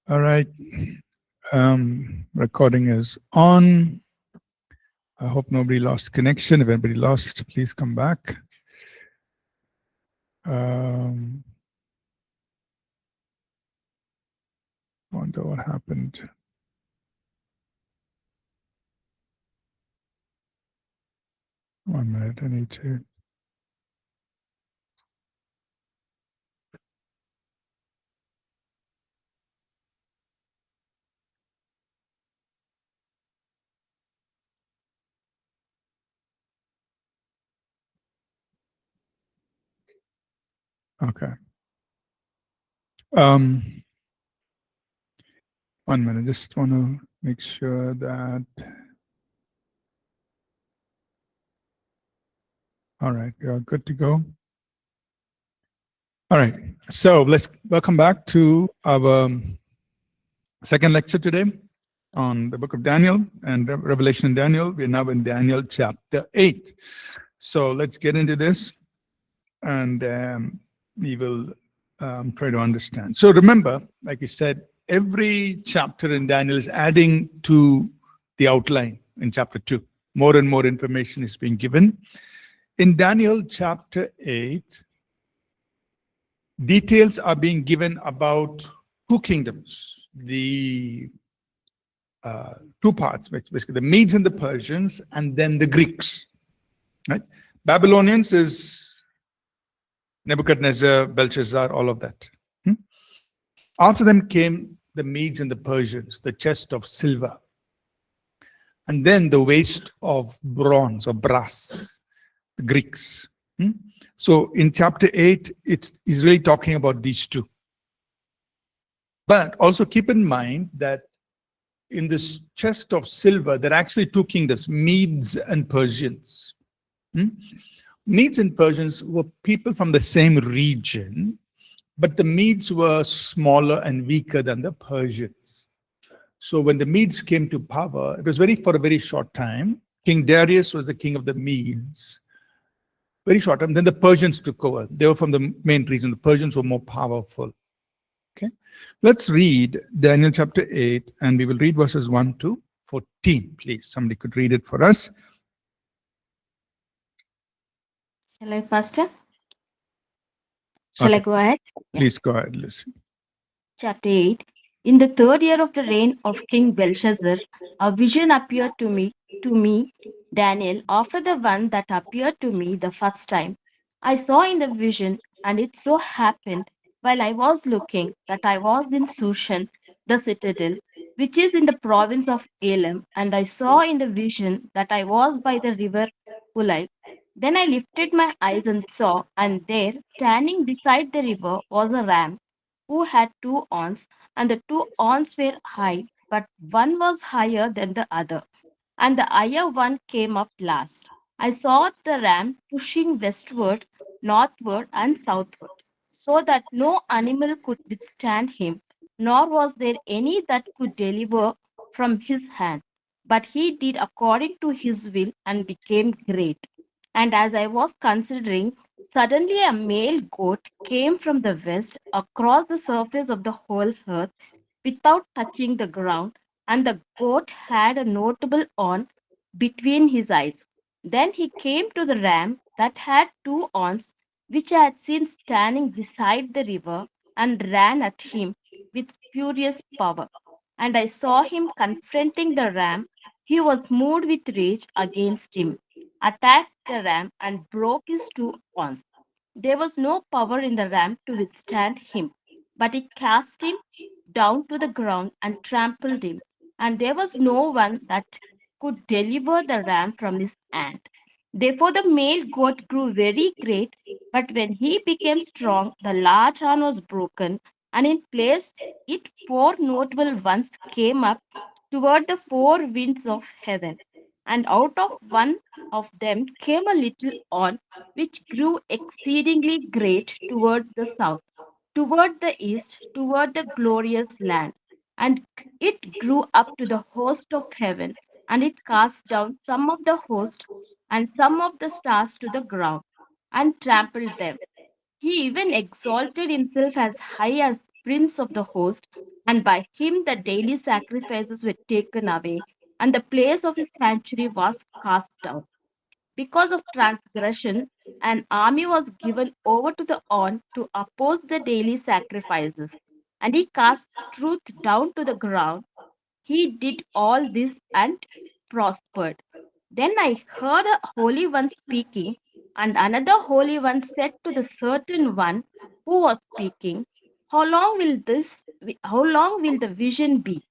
All right. Recording is on. I hope nobody lost connection. If anybody lost, please come back. Wonder what happened. One minute, I need to. Okay. 1 minute. Just want to make sure that. All right, we are good to go. All right. So let's welcome back to our second lecture today on the book of Daniel and Revelation in Daniel. We're now in Daniel chapter 8. So let's get into this and we will try to understand. So remember, like we said, every chapter in Daniel is adding to the outline in chapter 2. More and more information is being given. In Daniel chapter 8, details are being given about two kingdoms, the two parts, which basically the Medes and the Persians, and then the Greeks. Right? Babylonians is Nebuchadnezzar, Belshazzar, all of that. After them came the Medes and the Persians, the chest of silver, and then the waist of bronze or brass, the Greeks. So in chapter 8, it's really talking about these two. But also keep in mind that in this chest of silver, there are actually two kingdoms, Medes and Persians. Medes and Persians were people from the same region, but the Medes were smaller and weaker than the Persians. So when the Medes came to power, it was for a very short time. King Darius was the king of the Medes. Very short time. Then the Persians took over. They were from the main region. The Persians were more powerful. Okay. Let's read Daniel chapter 8, and we will read verses 1 to 14. Please, somebody could read it for us. Shall I, Pastor? Shall I go ahead? Please go ahead, listen. Chapter 8. In the third year of the reign of King Belshazzar, a vision appeared to me, Daniel, after the one that appeared to me the first time. I saw in the vision, and it so happened, while I was looking, that I was in Sushan, the citadel, which is in the province of Elam, and I saw in the vision that I was by the river Ulai. Then I lifted my eyes and saw, and there, standing beside the river, was a ram who had two horns, and the two horns were high, but one was higher than the other, and the higher one came up last. I saw the ram pushing westward, northward, and southward, so that no animal could withstand him, nor was there any that could deliver from his hand. But he did according to his will and became great. And as I was considering, suddenly a male goat came from the west across the surface of the whole earth without touching the ground, and the goat had a notable horn between his eyes. Then he came to the ram that had two horns, which I had seen standing beside the river, and ran at him with furious power. And I saw him confronting the ram. He was moved with rage against him, attacked the ram, and broke his two horns. There was no power in the ram to withstand him, but he cast him down to the ground and trampled him, and there was no one that could deliver the ram from his hand. Therefore, the male goat grew very great, but when he became strong, the large horn was broken, and in place it four notable ones came up toward the four winds of heaven. And out of one of them came a little horn, which grew exceedingly great toward the south, toward the east, toward the glorious land. And it grew up to the host of heaven, and it cast down some of the host and some of the stars to the ground, and trampled them. He even exalted himself as high as prince of the host, And by him the daily sacrifices were taken away, and the place of his sanctuary was cast down. Because of transgression, an army was given over to the on to oppose the daily sacrifices, and he cast truth down to the ground. He did all this and prospered. Then I heard a holy one speaking, and another holy one said to the certain one who was speaking, how long will the vision be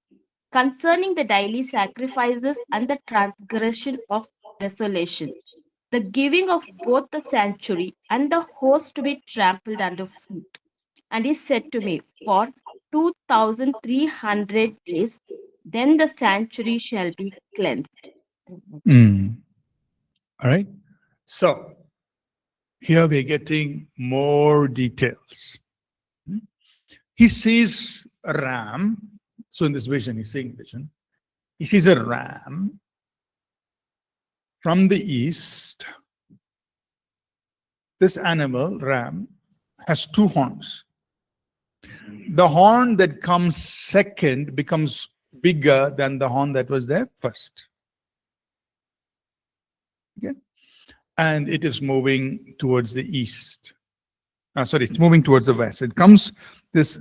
concerning the daily sacrifices and the transgression of desolation, the giving of both the sanctuary and the host to be trampled underfoot? And he said to me, for 2300 days, then the sanctuary shall be cleansed. All right. So here we're getting more details. He sees a ram. So in this vision, he's seeing vision. He sees a ram from the east. This animal, ram, has two horns. The horn that comes second becomes bigger than the horn that was there first. Okay? And it is moving towards the east. It's moving towards the west. It comes, this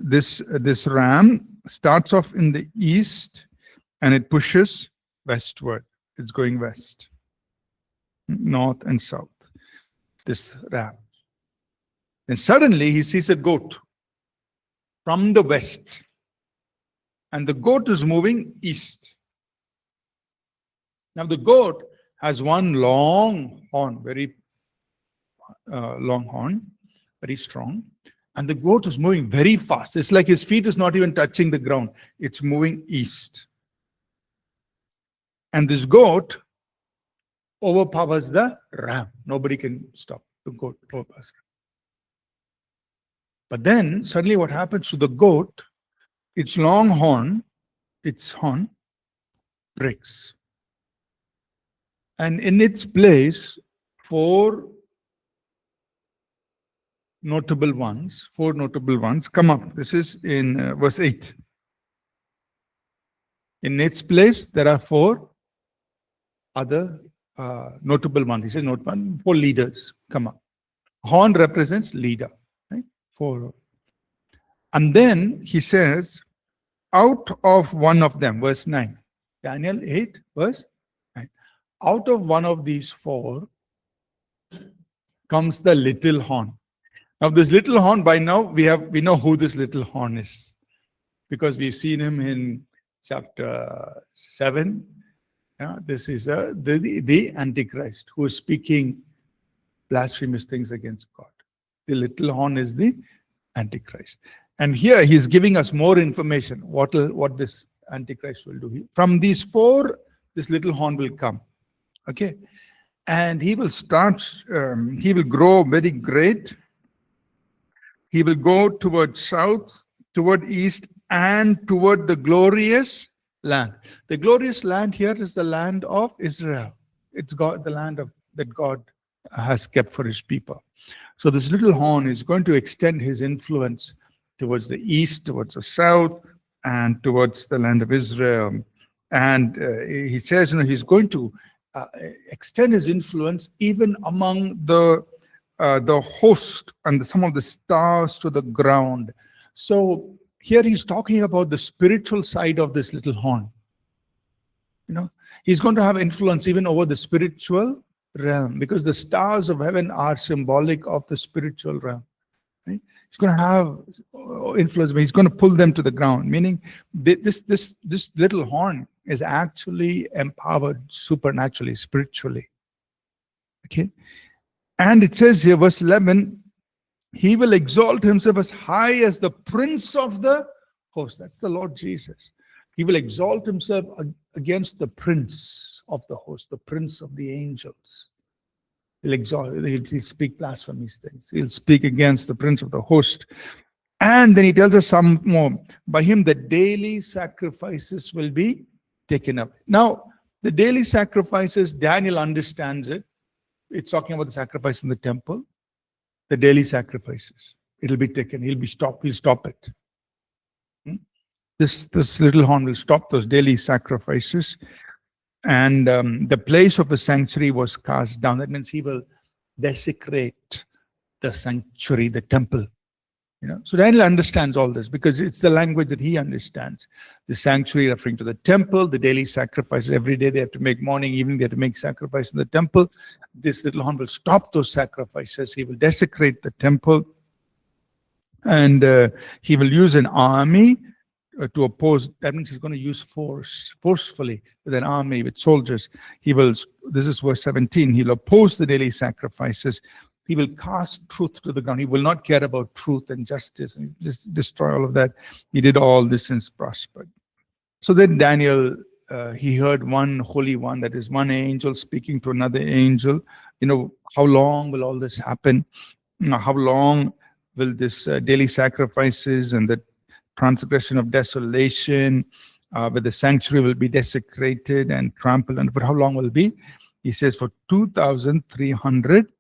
ram starts off in the east and it pushes westward. It's going west, north and south, this ram. Then suddenly he sees a goat from the west, and the goat is moving east. Now the goat has one long horn, very long horn, very strong, and the goat is moving very fast. It's like his feet is not even touching the ground. It's moving east. And this goat overpowers the ram. Nobody can stop the goat overpowers. But then suddenly what happens to the goat, its long horn, its horn breaks. And in its place, four notable ones come up. This is in verse 8. In its place, there are four other notable ones. He says, four leaders come up. Horn represents leader. Right? Four. And then he says, out of one of them, verse 9. Daniel 8, verse 9. Out of one of these four comes the little horn. Now, this little horn, by now, we know who this little horn is, because we've seen him in chapter 7. This is the Antichrist who is speaking blasphemous things against God. The little horn is the Antichrist. And here he's giving us more information, what this Antichrist will do. From these four, this little horn will come. Okay? And he will he will grow very great. He will go toward south, toward east, and toward the glorious land. The glorious land here is the land of Israel. It's God, the land that God has kept for his people. So this little horn is going to extend his influence towards the east, towards the south, and towards the land of Israel. And he says, he's going to extend his influence even among the host and some of the stars to the ground. So here he's talking about the spiritual side of this little horn. He's going to have influence even over the spiritual realm, because the stars of heaven are symbolic of the spiritual realm. Right? He's going to have influence, but he's going to pull them to the ground, meaning this little horn is actually empowered supernaturally, spiritually. Okay? And it says here, verse 11, he will exalt himself as high as the prince of the host. That's the Lord Jesus. He will exalt himself against the prince of the host, the prince of the angels. He'll speak blasphemous things. He'll speak against the prince of the host. And then he tells us some more. By him, the daily sacrifices will be taken up. Now, the daily sacrifices, Daniel understands it. It's talking about the sacrifice in the temple. The daily sacrifices. It'll be taken. He'll stop it. this little horn will stop those daily sacrifices. And the place of the sanctuary was cast down. That means he will desecrate the sanctuary, the temple. So Daniel understands all this because it's the language that he understands. The sanctuary referring to the temple, the daily sacrifices. Every day they have to make, morning, evening, they have to make sacrifice in the temple. This little horn will stop those sacrifices. He will desecrate the temple. And he will use an army to oppose. That means he's going to use forcefully with an army, with soldiers. This is verse 17. He'll oppose the daily sacrifices. He will cast truth to the ground. He will not care about truth and justice and just destroy all of that. He did all this and prospered. So then Daniel, he heard one holy one, that is one angel speaking to another angel. How long will all this happen? How long will this daily sacrifices and the transgression of desolation, where the sanctuary will be desecrated and trampled, and for how long will it be? He says for 2,300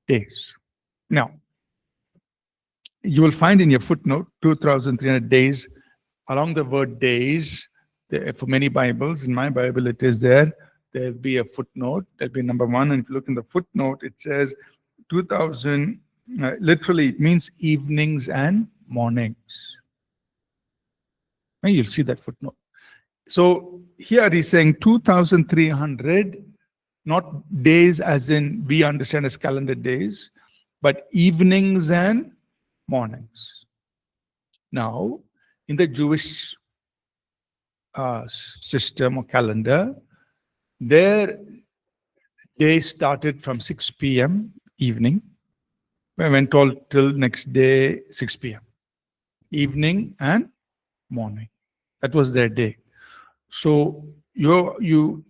days. Now, you will find in your footnote 2,300 days. Along the word days, for many Bibles, in my Bible it is there. There'll be a footnote. There'll be number 1. And if you look in the footnote, it says 2,000. Literally, it means evenings and mornings. And you'll see that footnote. So here he's saying 2,300. Not days as in we understand as calendar days, but evenings and mornings. Now, in the Jewish system or calendar, their day started from 6 p.m. evening, went all till next day 6 p.m. Evening and morning. That was their day. So you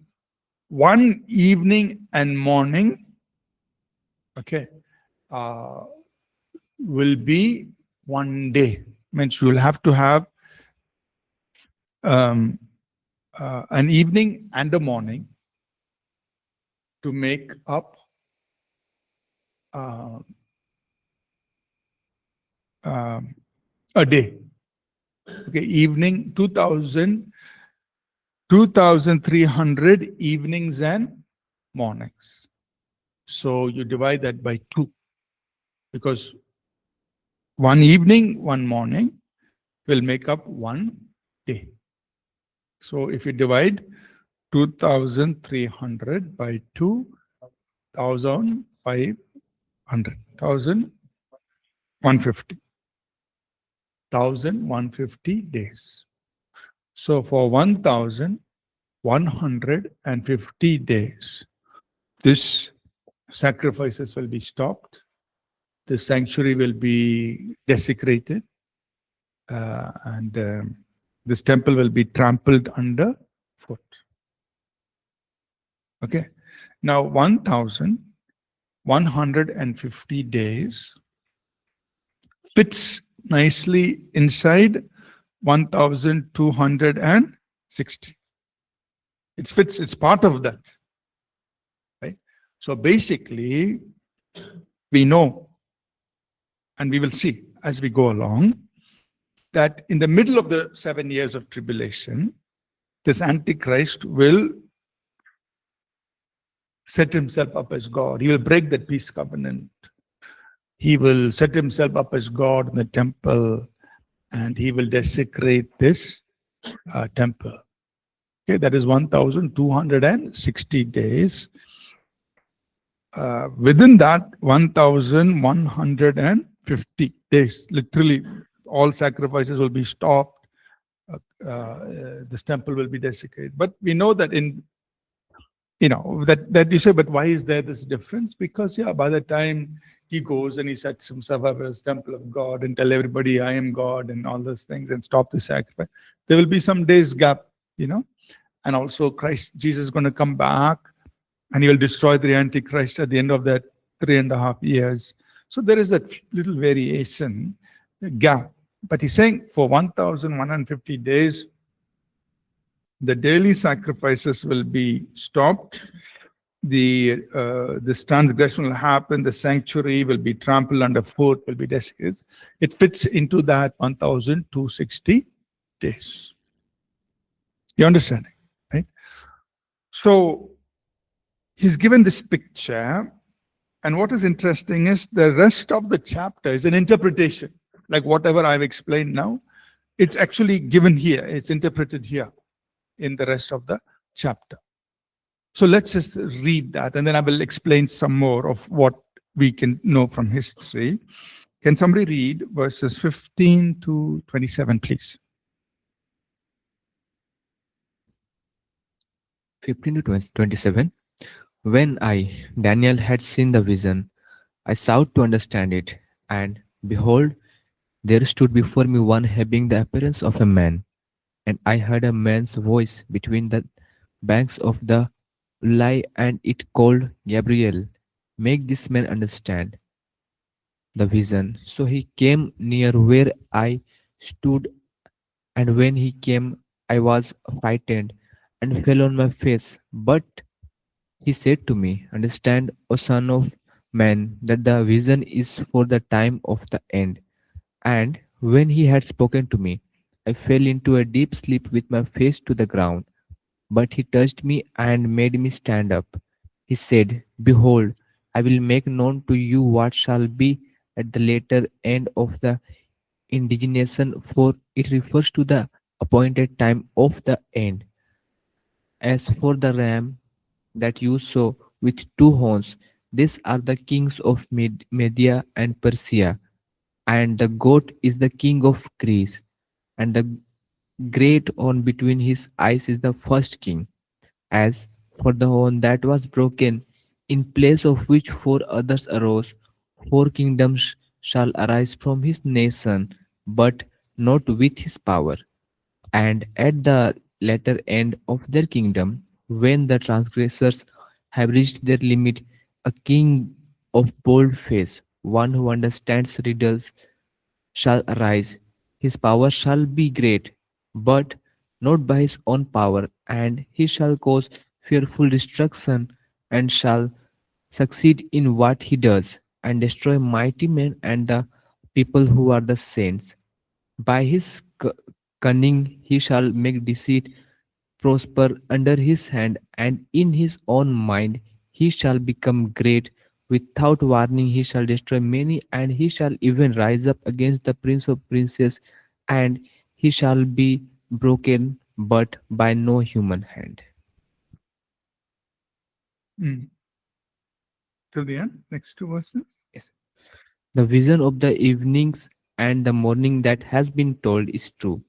one evening and morning, will be one day. Means you will have to have an evening and a morning to make up a day. Evening, 2,300 evenings and mornings. So you divide that by 2, because one evening, one morning will make up one day. So if you divide 2,300 by 2, 1,500, 1,150. 1,150 days. So for 1,150 days, this sacrifices will be stopped. The sanctuary will be desecrated, and this temple will be trampled underfoot. Now 1,150 days fits nicely inside 1,260. It fits, it's part of that. Right? So basically, we know, and we will see as we go along, that in the middle of the 7 years of tribulation, this Antichrist will set himself up as God. He will break that peace covenant. He will set himself up as God in the temple, and he will desecrate this temple. That is 1,260 days. Within that, 1,150 days, literally all sacrifices will be stopped. This temple will be desecrated. But we know that that you say, but why is there this difference? Because by the time he goes and he sets himself up as temple of God and tell everybody I am God and all those things and stop the sacrifice, there will be some days gap, and also Jesus is going to come back and he will destroy the Antichrist at the end of that 3.5 years. So there is that little variation, gap. But he's saying for 1,150 days, the daily sacrifices will be stopped. This transgression will happen. The sanctuary will be trampled underfoot, will be desecrated. It fits into that 1,260 days. You understand, right? So he's given this picture, and what is interesting is the rest of the chapter is an interpretation. Like whatever I've explained now, it's actually given here, it's interpreted here in the rest of the chapter. So let's just read that, and then I will explain some more of what we can know from history. Can somebody read verses 15 to 27, please? 15 to 27. When I, Daniel, had seen the vision, I sought to understand it, and behold, there stood before me one having the appearance of a man, and I heard a man's voice between the banks of the Ulai, and it called Gabriel, make this man understand the vision. So he came near where I stood, and when he came, I was frightened and fell on my face. But he said to me, understand, O son of man, that the vision is for the time of the end. And when he had spoken to me, I fell into a deep sleep with my face to the ground. But he touched me and made me stand up. He said, behold, I will make known to you what shall be at the later end of the indignation, for it refers to the appointed time of the end. As for the ram that you saw with two horns, these are the kings of Media and Persia, and the goat is the king of Greece, and the great horn between his eyes is the first king. As for the horn that was broken, in place of which four others arose, four kingdoms shall arise from his nation, but not with his power. And at the latter end of their kingdom, when the transgressors have reached their limit, a king of bold face, one who understands riddles, shall arise. His power shall be great, but not by his own power, and he shall cause fearful destruction, and shall succeed in what he does, and destroy mighty men and the people who are the saints. By his cunning he shall make deceit prosper under his hand, and in his own mind he shall become great. Without warning he shall destroy many, and he shall even rise up against the prince of princes, and he shall be broken, but by no human hand. Till the end, next two verses. Yes. The vision of the evenings and the morning that has been told is true,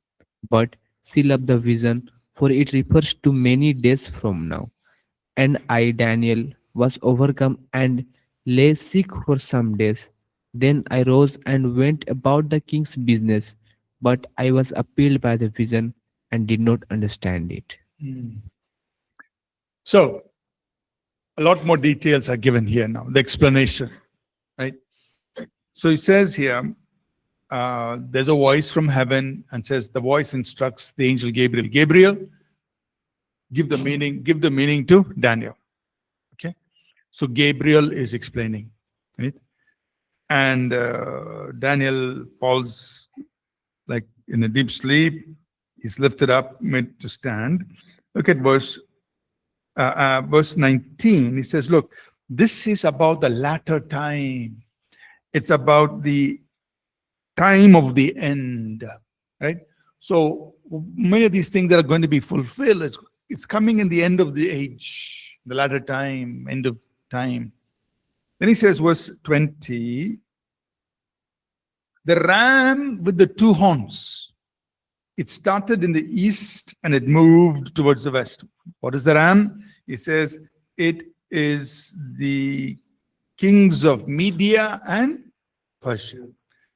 but seal up the vision, for it refers to many days from now. And I, Daniel, was overcome and lay sick for some days. Then I rose and went about the king's business, but I was appalled by the vision and did not understand it. So a lot more details are given here now, the explanation, right? So he says here, there's a voice from heaven, and says the voice instructs the angel Gabriel. Gabriel, give the meaning to Daniel. Okay, so Gabriel is explaining, right? And Daniel falls like in a deep sleep. He's lifted up, made to stand. Look at verse 19. He says, look, this is about the latter time. It's about the time of the end, right? So many of these things that are going to be fulfilled, it's coming in the end of the age, the latter time, end of time. Then he says, verse 20, the ram with the two horns, it started in the east and it moved towards the west. What is the ram? He says, it is the kings of Media and Persia.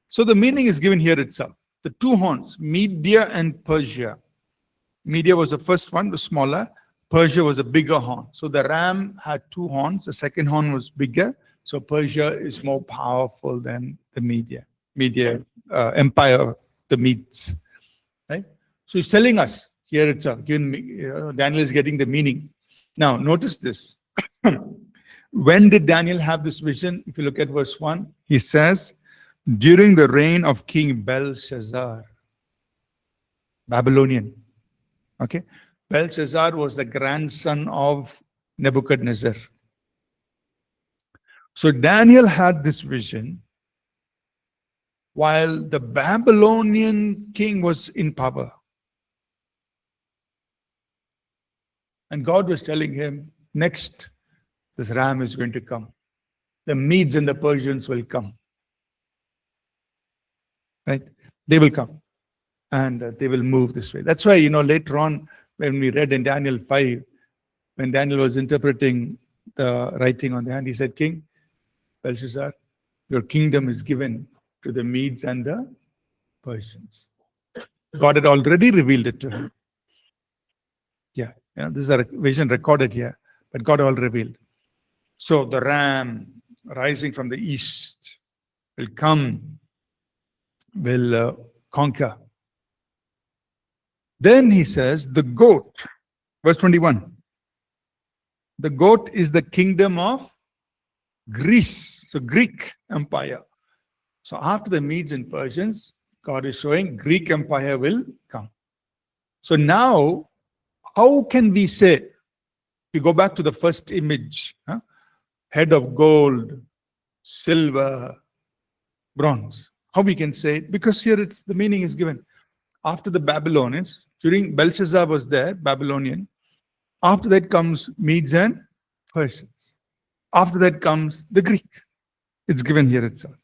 So the meaning is given here itself. The two horns, Media and Persia. Media was the first one, was smaller. Persia was a bigger horn. So the ram had two horns. The second horn was bigger. So Persia is more powerful than the Media empire, the Medes. Right? So he's telling us here itself. Daniel is getting the meaning. Now notice this. When did Daniel have this vision? If you look at verse 1, he says, during the reign of King Belshazzar, Babylonian. Okay, Belshazzar was the grandson of Nebuchadnezzar. So Daniel had this vision while the Babylonian king was in power. And God was telling him, next, this ram is going to come. The Medes and the Persians will come. Right? They will come. And they will move this way. That's why, later on, when we read in Daniel 5, when Daniel was interpreting the writing on the hand, he said, King Belshazzar, your kingdom is given to the Medes and the Persians. God had already revealed it to him. Yeah, this is a vision recorded here, but God all revealed. So the ram rising from the east will come, will conquer. Then he says, the goat, verse 21. The goat is the kingdom of Greece, so Greek Empire. So after the Medes and Persians, God is showing Greek Empire will come. So now, how can we say, if you go back to the first image, head of gold, silver, bronze, how we can say it? Because here the meaning is given. After the Babylonians, during Belshazzar was there, Babylonian. After that comes Medes and Persians. After that comes the Greek. It's given here itself.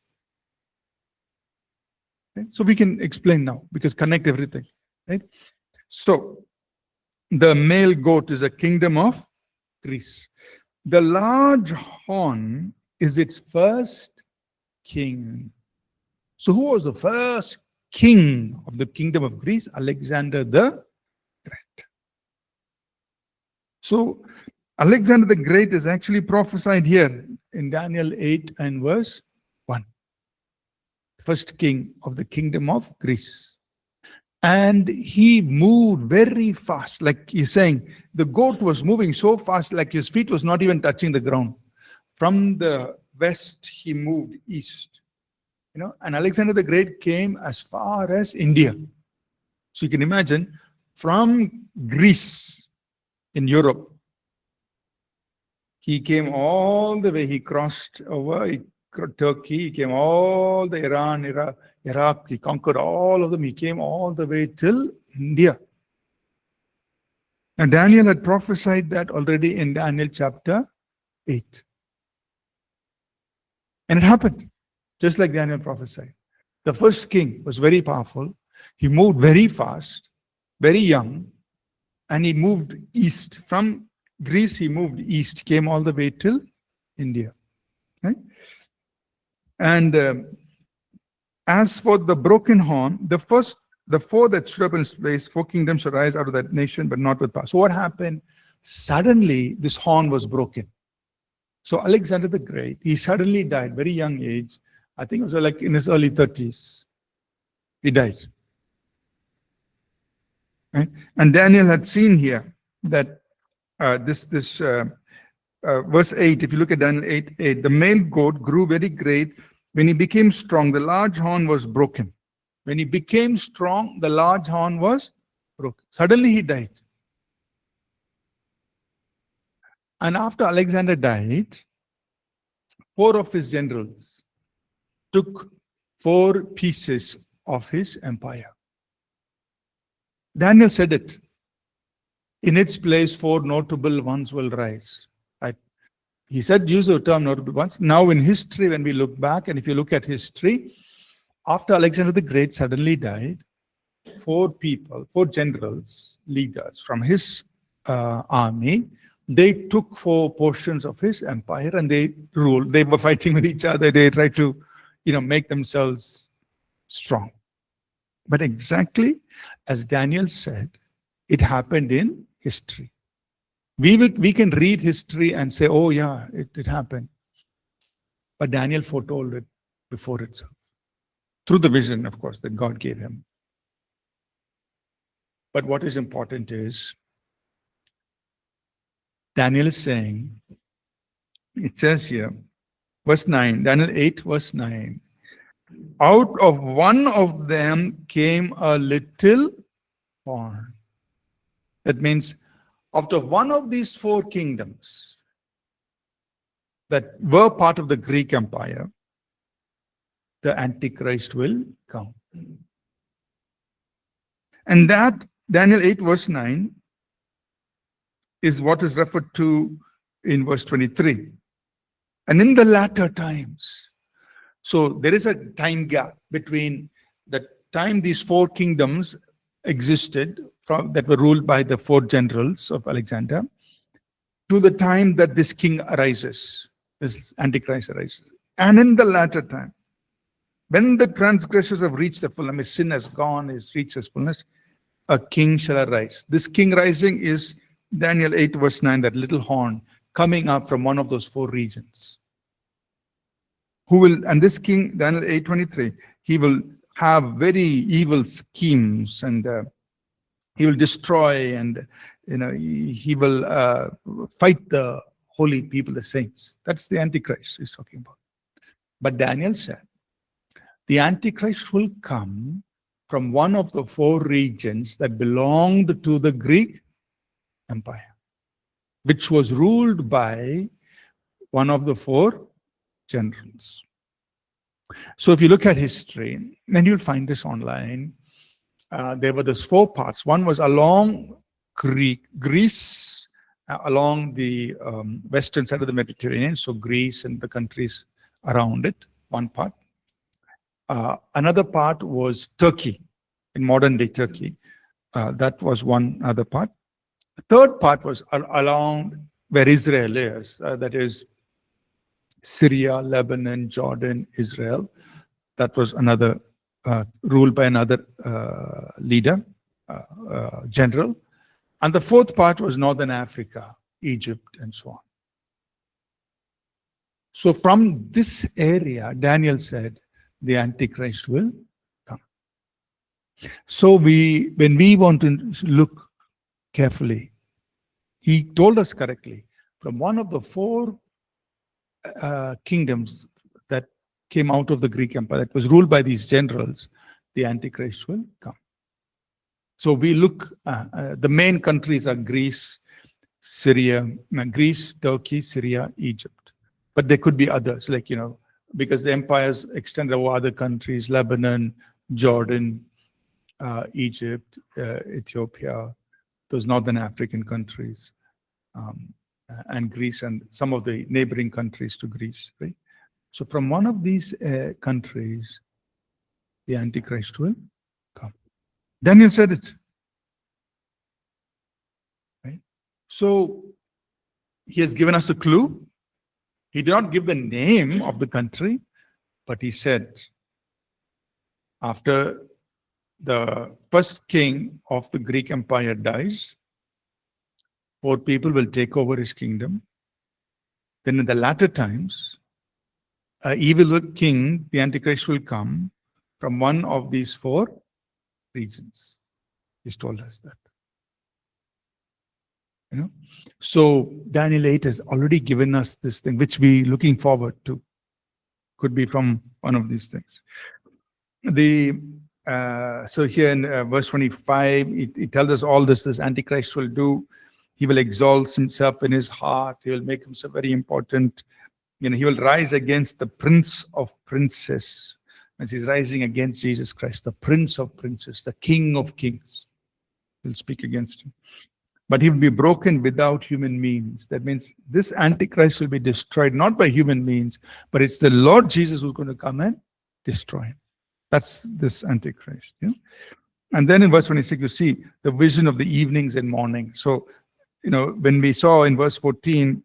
Okay? So we can explain now, because connect everything. Right? So, the male goat is a kingdom of Greece. The large horn is its first king. So who was the first king of the kingdom of Greece? Alexander the Great. So Alexander the Great is actually prophesied here in Daniel 8 and verse 1. First king of the kingdom of Greece. And he moved very fast. Like he's saying, the goat was moving so fast, like his feet was not even touching the ground. From the west, he moved east. And Alexander the Great came as far as India. So you can imagine, from Greece in Europe, he came all the way, he crossed over Turkey, he came all the Iran, Iraq, he conquered all of them, he came all the way till India. And Daniel had prophesied that already in Daniel chapter 8. And it happened, just like Daniel prophesied. The first king was very powerful, he moved very fast, very young, and he moved east. From Greece, he moved east, came all the way till India. Right? And as for the broken horn, the four that stood up in its place, 4 kingdoms shall rise out of that nation, but not with power. So what happened? Suddenly, this horn was broken. So Alexander the Great, he suddenly died, very young age. I think it was like in his early 30s. He died. Right? And Daniel had seen here that verse 8, if you look at Daniel 8, the male goat grew very great. When he became strong, the large horn was broken. When he became strong, the large horn was broken. Suddenly he died. And after Alexander died, 4 of his generals took 4 pieces of his empire. Daniel said it. In its place, 4 notable ones will rise. Right? He said, use the term notable ones. Now in history, when we look back, and if you look at history, after Alexander the Great suddenly died, 4 generals, leaders from his army, they took 4 portions of his empire and they ruled. They were fighting with each other. They tried to, make themselves strong. But exactly as Daniel said, it happened in history. We can read history and say, oh yeah, it happened. But Daniel foretold it before itself. Through the vision, of course, that God gave him. But what is important is, Daniel is saying, it says here, verse 9, Daniel 8, verse 9, out of one of them came a little horn. That means out of one of these four kingdoms that were part of the Greek Empire, the Antichrist will come. And that, Daniel 8 verse 9, is what is referred to in verse 23. And in the latter times. So there is a time gap between the time these four kingdoms existed that were ruled by the four generals of Alexander to the time that this king arises, this Antichrist arises. And in the latter time, when the transgressors have reached the fullness, sin has gone, has reached its fullness, a king shall arise. This king rising is Daniel 8 verse 9, that little horn coming up from one of those four regions. Who will, and this king, Daniel 8:23, he will have very evil schemes, and he will destroy, and he will fight the holy people, the saints. That's the Antichrist he's talking about. But Daniel said, the Antichrist will come from one of the four regions that belonged to the Greek Empire, which was ruled by one of the four generals. So if you look at history, then you'll find this online. There were those four parts. One was along Greece, along the western side of the Mediterranean, so Greece and the countries around it, one part. Another part was Turkey, in modern day Turkey. That was one other part. The third part was along where Israel is, that is Syria, Lebanon, Jordan, Israel. That was another ruled by another leader, general. And the fourth part was Northern Africa, Egypt, and so on. So from this area, Daniel said, the Antichrist will come. So when we want to look carefully, he told us correctly, from one of the four kingdoms that came out of the Greek Empire, that was ruled by these generals, the Antichrist will come. So we look, the main countries are Greece, Turkey, Syria, Egypt. But there could be others, like, because the empires extend over other countries, Lebanon, Jordan, Egypt, Ethiopia, those northern African countries, and Greece, and some of the neighboring countries to Greece, right? So from one of these countries, the Antichrist will come. Daniel said it. Right? So he has given us a clue. He did not give the name of the country, but he said, after the first king of the Greek Empire dies, four people will take over his kingdom. Then in the latter times, an evil king, the Antichrist, will come from one of these four regions. He's told us that. So Daniel 8 has already given us this thing, which we're looking forward to. Could be from one of these things. So here in verse 25, it tells us all this Antichrist will do. He will exalt himself in his heart. He will make himself very important. He will rise against the Prince of Princes. As he's rising against Jesus Christ, the Prince of Princes, the King of Kings. He'll speak against him. But he will be broken without human means. That means this Antichrist will be destroyed, not by human means, but it's the Lord Jesus who's going to come and destroy him. That's this Antichrist. And then in verse 26, you see the vision of the evenings and morning. So, when we saw in verse 14,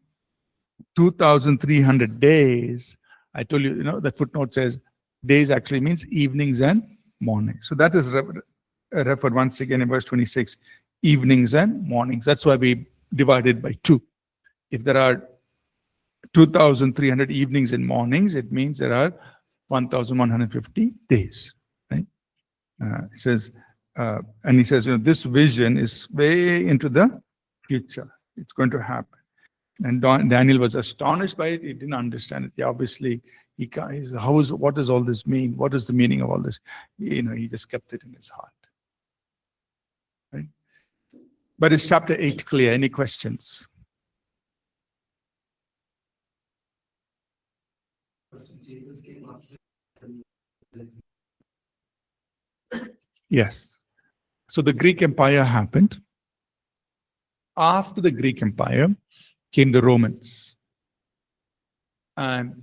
2,300 days, I told you, that footnote says days actually means evenings and mornings. So that is referred once again in verse 26, evenings and mornings. That's why we divided by 2. If there are 2,300 evenings and mornings, it means there are 1,150 days. Right? It says, and he says, this vision is way into the future. It's going to happen. And Daniel was astonished by it. He didn't understand it. Obviously, what does all this mean? What is the meaning of all this? He just kept it in his heart. Right? But is chapter 8 clear? Any questions? Yes. So the Greek Empire happened. After the Greek Empire came the Romans. And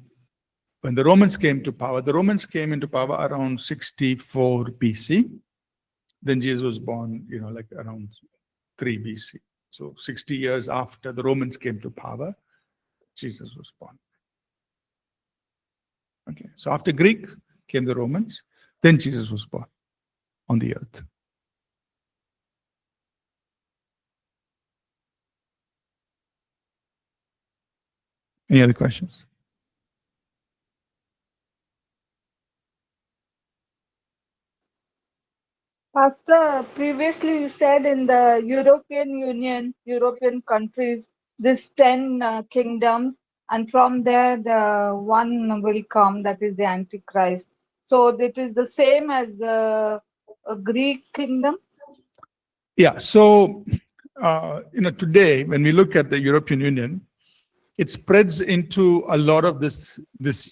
when the Romans came to power, the Romans came into power around 64 BC. Then Jesus was born, like around 3 BC. So 60 years after the Romans came to power, Jesus was born. Okay. So after Greek came the Romans, then Jesus was born on the earth. Any other questions? Pastor, previously you said in the European Union, European countries, this 10 kingdoms, and from there the one will come, that is the Antichrist. So it is the same as the Greek kingdom? Yeah. So, today, when we look at the European Union, it spreads into a lot of the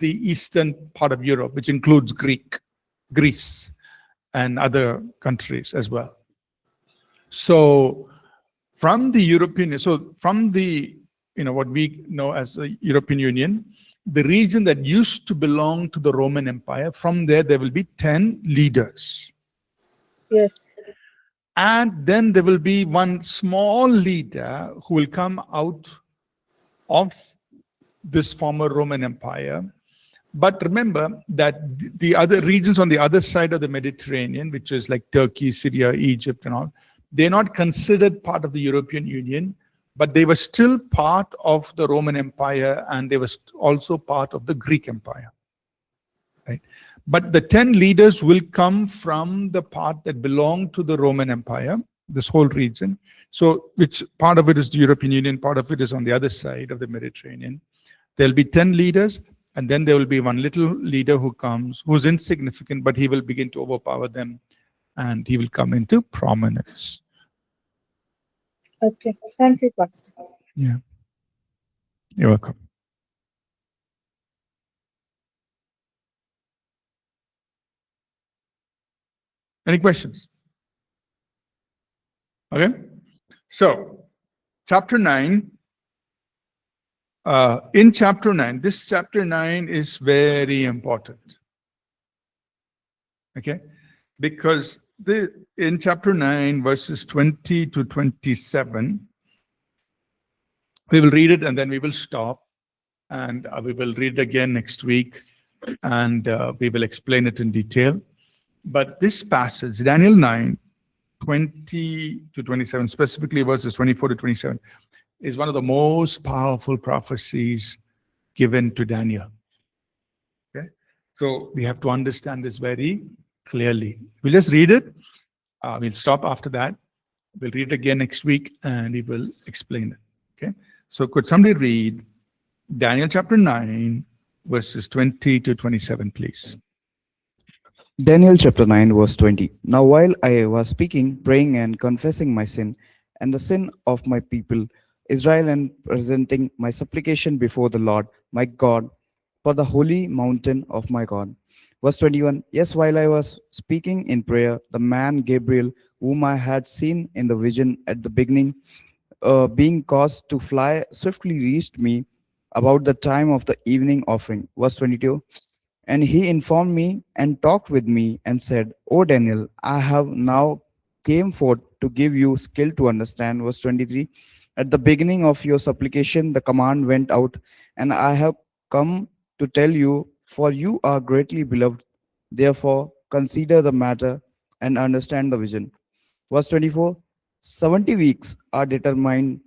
eastern part of Europe, which includes Greece, and other countries as well. So from the what we know as the European Union, the region that used to belong to the Roman Empire, from there will be 10 leaders. Yes. And then there will be one small leader who will come out of this former Roman Empire. But remember that the other regions on the other side of the Mediterranean, which is like Turkey, Syria, Egypt and all, they're not considered part of the European Union, but they were still part of the Roman Empire, and they were also part of the Greek Empire. Right? But the 10 leaders will come from the part that belonged to the Roman Empire, this whole region. So which part of it is the European Union, part of it is on the other side of the Mediterranean. There'll be 10 leaders. And then there will be one little leader who comes, who's insignificant, but he will begin to overpower them, and he will come into prominence. Okay. Thank you, Pastor. Yeah. You're welcome. Any questions? Okay. So, chapter 9. In chapter 9, this chapter 9 is very important. Okay? Because in chapter 9, verses 20 to 27, we will read it and then we will stop. And we will read it again next week. And we will explain it in detail. But this passage, Daniel 9, 20 to 27, specifically verses 24 to 27, is one of the most powerful prophecies given to Daniel. Okay? So we have to understand this very clearly. We'll just read it. We'll stop after that. We'll read it again next week and we will explain it. Okay? So could somebody read Daniel chapter 9, verses 20 to 27, please? Daniel chapter 9, verse 20. Now while I was speaking, praying and confessing my sin and the sin of my people, Israel, and presenting my supplication before the Lord, my God, for the holy mountain of my God. Verse 21. Yes, while I was speaking in prayer, the man Gabriel, whom I had seen in the vision at the beginning, being caused to fly swiftly, reached me about the time of the evening offering. Verse 22. And he informed me and talked with me and said, O Daniel, I have now came forth to give you skill to understand. Verse 23. At the beginning of your supplication, the command went out, and I have come to tell you, for you are greatly beloved. Therefore, consider the matter and understand the vision. Verse 24. 70 weeks are determined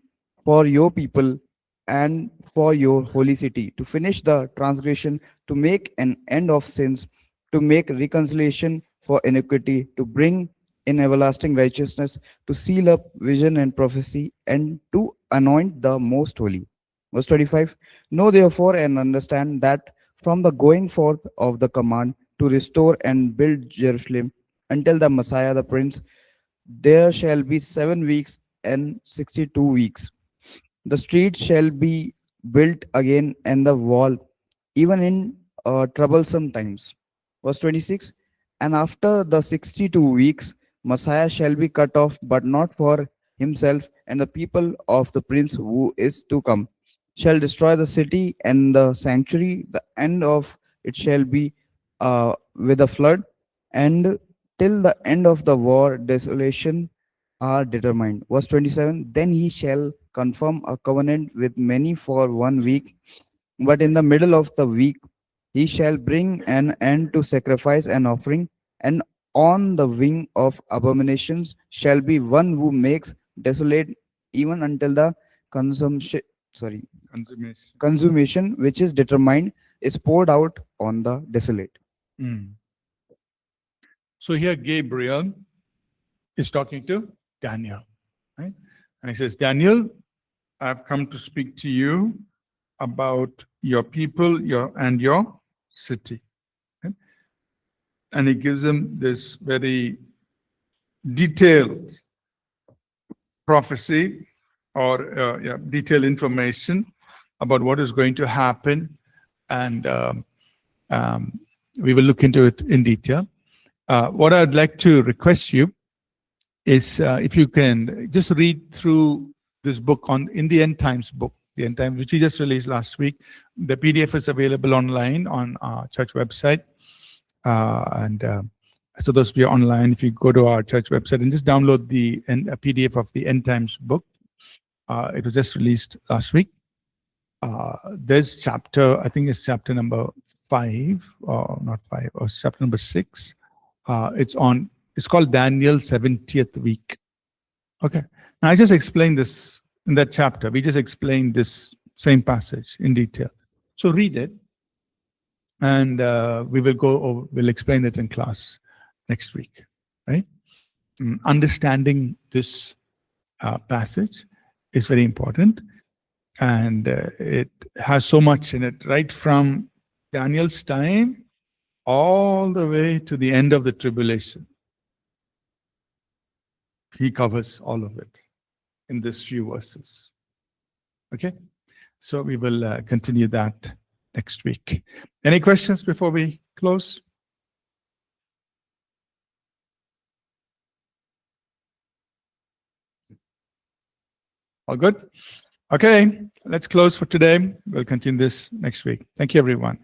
for your people and for your holy city, to finish the transgression, to make an end of sins, to make reconciliation for iniquity, to bring in everlasting righteousness, to seal up vision and prophecy, and to anoint the most holy. Verse 25. Know therefore and understand that from the going forth of the command to restore and build Jerusalem until the Messiah, the Prince, there shall be 7 weeks and 62 weeks. The street shall be built again and the wall, even in troublesome times. Verse 26. And after the 62 weeks, Messiah shall be cut off, but not for himself, and the people of the prince who is to come shall destroy the city and the sanctuary. The end of it shall be with a flood, and till the end of the war, desolation are determined. Verse 27. Then he shall confirm a covenant with many for 1 week, but in the middle of the week he shall bring an end to sacrifice and offering, and on the wing of abominations shall be one who makes desolate, even until the consumption Consummation. consummation which is determined is poured out on the desolate. Mm. So here Gabriel is talking to Daniel, right? And he says, Daniel, I've come to speak to you about your people, your city. Okay? And he gives him this very detailed prophecy or detailed information about what is going to happen. And we will look into it in detail. What I'd like to request you is if you can just read through this book in the End Times book, the End Times, which we just released last week. The PDF is available online on our church website. So those of you online, if you go to our church website and just download a PDF of the End Times book, it was just released last week. There's chapter, I think it's chapter number 5, or not 5, or chapter number 6. It's called Daniel 70th week. Okay. Now I just explained this in that chapter. We just explained this same passage in detail. So read it, and we'll explain it in class next week, right? Understanding this passage is very important, and it has so much in it, right from Daniel's time all the way to the end of the tribulation. He covers all of it in these few verses. Okay? So we will continue that next week. Any questions before we close? All good? Okay, let's close for today. We'll continue this next week. Thank you, everyone.